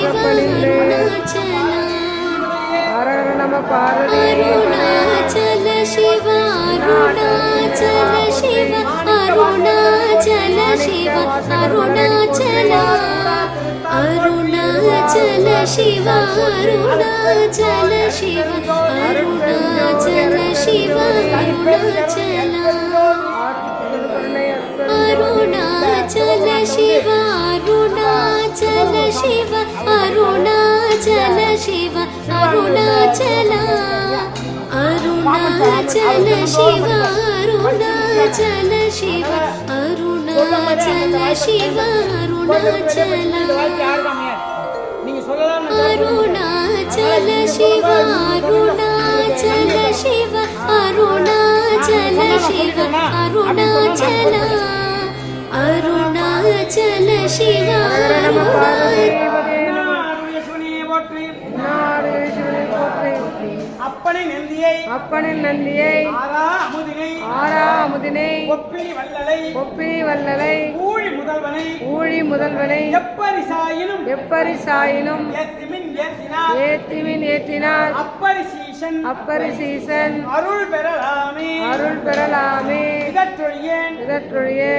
சிவ அருணாச்சல ஹர நம பார்வதி அருணாச்சல சிவ அருணாச்சல சிவ அருணாச்சல சிவ அருணாச்சல அருணாச்சல சிவ அருணாச்சல சிவ அருணாச்சல சிவ அருணாச்சல அருணாச்சல சிவ அருணாச்சல சிவ அருணாச்சல சிவ அருணாச்சல அருணாச்சல சிவ அருணாச்சல சிவ அருணாச்சல சிவ அருணாச்சல அருணாச்சல சிவ அருணாச்சல சிவ அருணாச்சல சிவ அருணாச்சல அருணாச்சல சிவ அப்பனின் நந்தியை ஆரா அமுதினை ஒப்பினி வல்லலை ஊழி முதல்வனை எப்பரிசாயினும் ஏத்திமின் ஏற்றினால் அப்பரிசீசன் அருள் பெறலாமே இதற்றொழியே